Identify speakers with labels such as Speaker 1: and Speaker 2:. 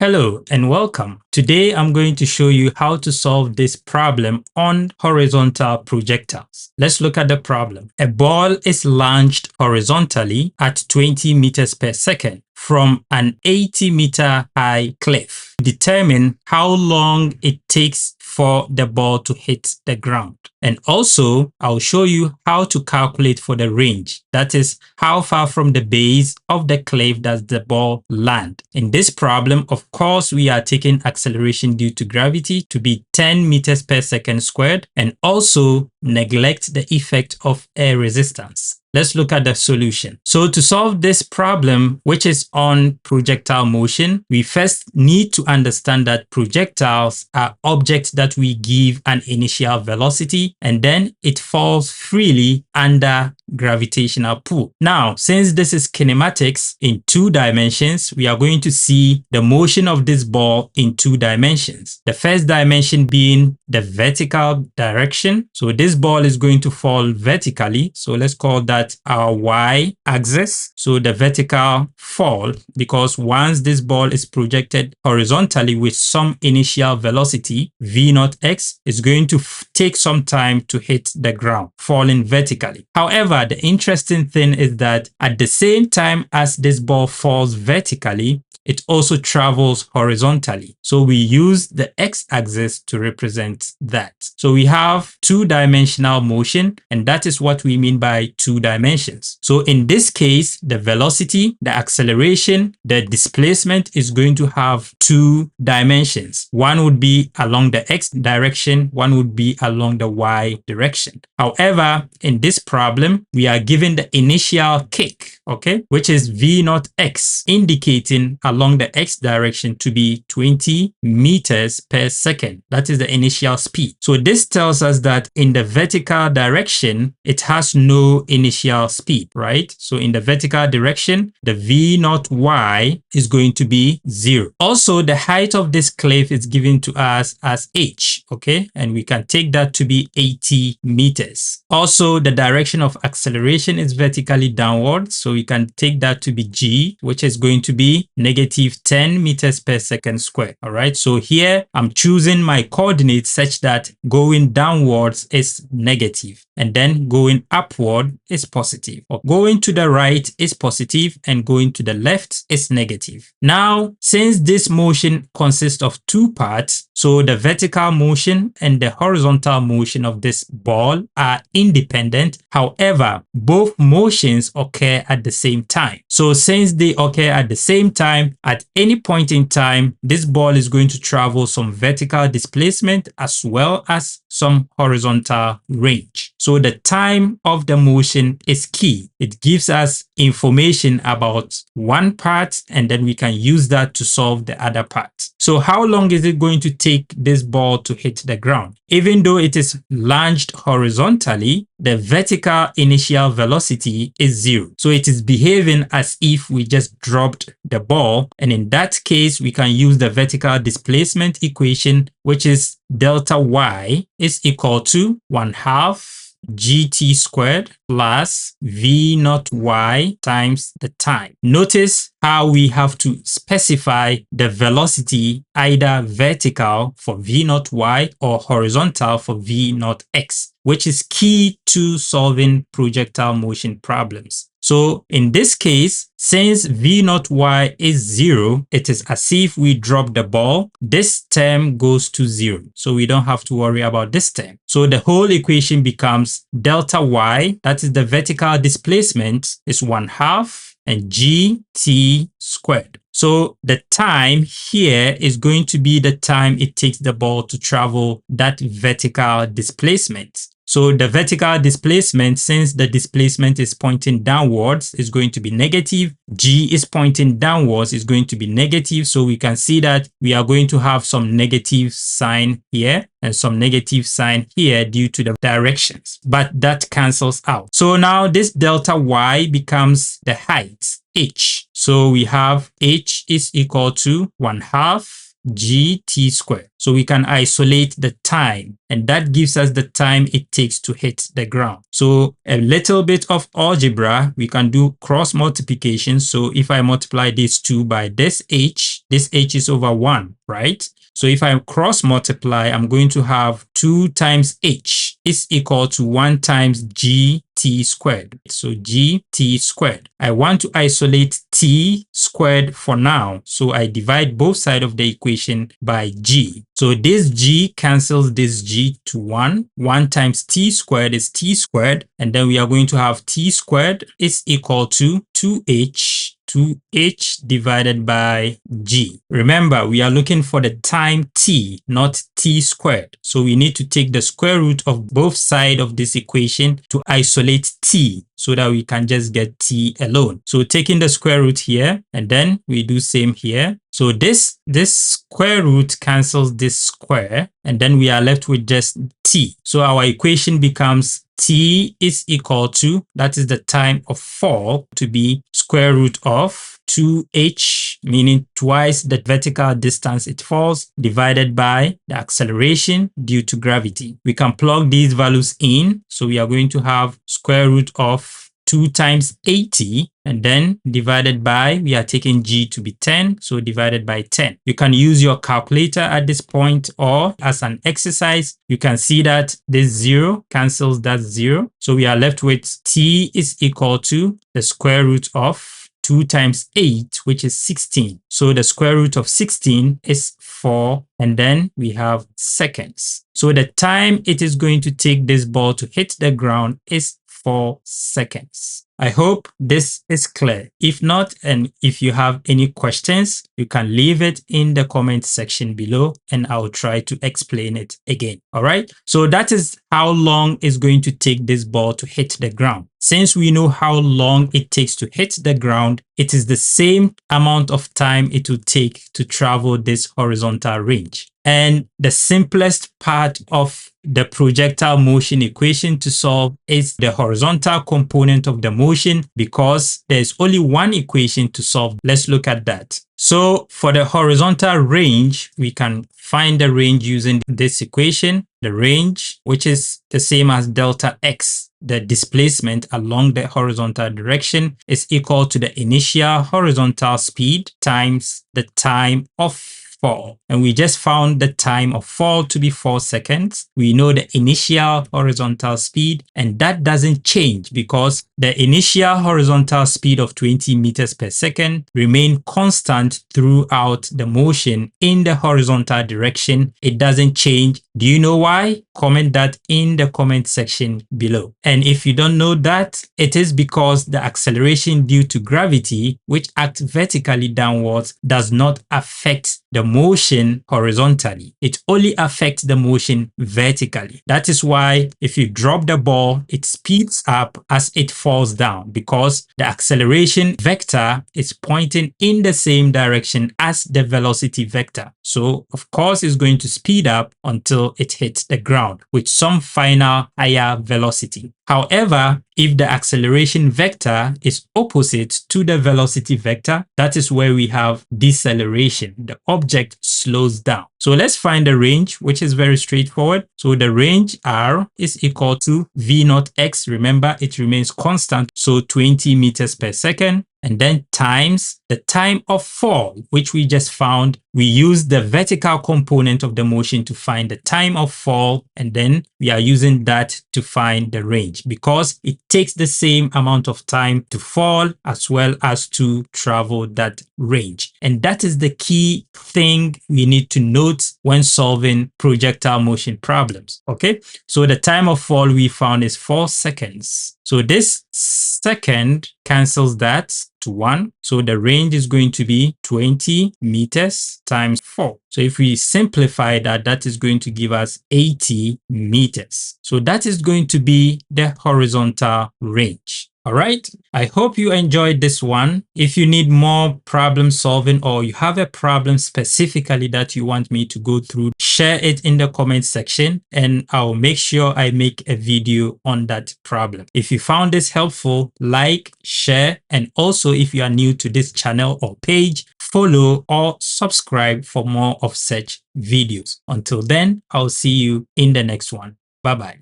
Speaker 1: Hello and welcome. Today I'm going to show you how to solve this problem on horizontal projectiles. Let's look at the problem. A ball is launched horizontally at 20 meters per second from an 80-meter high cliff. Determine how long it takes for the ball to hit the ground. And also, I'll show you how to calculate for the range. That is, how far from the base of the cliff does the ball land. In this problem, of course, we are taking acceleration due to gravity to be 10 meters per second squared, and also neglect the effect of air resistance. Let's look at the solution. So to solve this problem, which is on projectile motion, we first need to understand that projectiles are objects that we give an initial velocity and then it falls freely under gravitational pull. Now, since this is kinematics in 2 dimensions, we are going to see the motion of this ball in 2 dimensions. The first dimension being the vertical direction. So this ball is going to fall vertically. So let's call that our y-axis. So the vertical fall, because once this ball is projected horizontally with some initial velocity, v0x, is going to take some time to hit the ground, falling vertically. However, the interesting thing is that at the same time as this ball falls vertically, it also travels horizontally. So we use the x-axis to represent that. So we have 2-dimensional motion, and that is what we mean by 2 dimensions. So in this case, the velocity, the acceleration, the displacement is going to have 2 dimensions. One would be along the x direction, one would be along the y direction. However, in this problem, we are given the initial kick, okay, which is v0x, indicating along the x direction to be 20 meters per second. That is the initial speed. So this tells us that in the vertical direction, it has no initial speed, right? So in the vertical direction, the v0y is going to be 0. Also, the height of this cliff is given to us as h, okay? And we can take that to be 80 meters. Also, the direction of acceleration is vertically downward. So we can take that to be g, which is going to be negative 10 meters per second squared. All right. So here I'm choosing my coordinates such that going downwards is negative and then going upward is positive. Or going to the right is positive and going to the left is negative. Now, since this motion consists of 2 parts, so the vertical motion and the horizontal motion of this ball are independent. However, both motions occur at the same time. So since they occur at the same time, at any point in time, this ball is going to travel some vertical displacement as well as some horizontal range. So the time of the motion is key. It gives us information about one part and then we can use that to solve the other part. So how long is it going to take this ball to hit the ground? Even though it is launched horizontally, the vertical initial velocity is 0. So it is behaving as if we just dropped the ball. And in that case, we can use the vertical displacement equation, which is delta y is equal to 1/2 gt squared plus v0y times the time. Notice how we have to specify the velocity either vertical for v0y or horizontal for v0x, which is key to solving projectile motion problems. So in this case, since v0y is 0, it is as if we drop the ball. This term goes to 0. So we don't have to worry about this term. So the whole equation becomes delta y, that is the vertical displacement, is 1/2 and gt squared. So the time here is going to be the time it takes the ball to travel that vertical displacement. So the vertical displacement, since the displacement is pointing downwards, is going to be negative. G is pointing downwards, is going to be negative. So we can see that we are going to have some negative sign here and some negative sign here due to the directions, but that cancels out. So now this delta y becomes the height, h. So we have h is equal to 1/2 gt squared. So we can isolate the time, and that gives us the time it takes to hit the ground. So a little bit of algebra, we can do cross multiplication. So if I multiply this 2 by this h is over 1, right? So if I cross multiply, I'm going to have 2 times h is equal to 1 times gt squared. So gt squared. I want to isolate t squared for now. So I divide both sides of the equation by g. So this g cancels this g to 1. 1 times t squared is t squared. And then we are going to have t squared is equal to 2h divided by g. Remember, we are looking for the time t, not t squared. So we need to take the square root of both sides of this equation to isolate t, so that we can just get t alone. So taking the square root here, and then we do same here. So this square root cancels this square, and then we are left with just t. So our equation becomes t is equal to, that is the time of fall, to be square root of 2h, meaning twice the vertical distance it falls, divided by the acceleration due to gravity. We can plug these values in. So we are going to have square root of 2 times 80, and then divided by, we are taking g to be 10, so divided by 10. You can use your calculator at this point, or as an exercise, you can see that this 0 cancels that 0. So we are left with t is equal to the square root of 2 times 8, which is 16. So the square root of 16 is 4, and then we have seconds. So the time it is going to take this ball to hit the ground is 4 seconds. I hope this is clear. If not, and if you have any questions, you can leave it in the comment section below and I'll try to explain it again. All right. So that is how long it's going to take this ball to hit the ground. Since we know how long it takes to hit the ground, it is the same amount of time it will take to travel this horizontal range. And the simplest part of the projectile motion equation to solve is the horizontal component of the motion, because there's only one equation to solve. Let's look at that. So for the horizontal range, we can find the range using this equation. The range, which is the same as delta x, the displacement along the horizontal direction, is equal to the initial horizontal speed times the time of fall. And we just found the time of fall to be 4 seconds. We know the initial horizontal speed, and that doesn't change because the initial horizontal speed of 20 meters per second remain constant throughout the motion in the horizontal direction. It doesn't change. Do you know why? Comment that in the comment section below. And if you don't know that, it is because the acceleration due to gravity, which acts vertically downwards, does not affect the motion horizontally. It only affects the motion vertically. That is why if you drop the ball, it speeds up as it falls down, because the acceleration vector is pointing in the same direction as the velocity vector. So of course it's going to speed up until it hits the ground with some final higher velocity. However, if the acceleration vector is opposite to the velocity vector, that is where we have deceleration. The object slows down. So let's find the range, which is very straightforward. So the range r is equal to v naught x. Remember, it remains constant, so 20 meters per second. And then times the time of fall, which we just found. We use the vertical component of the motion to find the time of fall, and then we are using that to find the range, because it takes the same amount of time to fall as well as to travel that range. And that is the key thing we need to note when solving projectile motion problems. Okay, so the time of fall we found is 4 seconds. So this second cancels that to 1. So the range is going to be 20 meters times 4. So if we simplify that, that is going to give us 80 meters. So that is going to be the horizontal range. All right. I hope you enjoyed this one. If you need more problem solving, or you have a problem specifically that you want me to go through, share it in the comment section and I'll make sure I make a video on that problem. If you found this helpful, like, share, and also if you are new to this channel or page, follow or subscribe for more of such videos. Until then, I'll see you in the next one. Bye bye.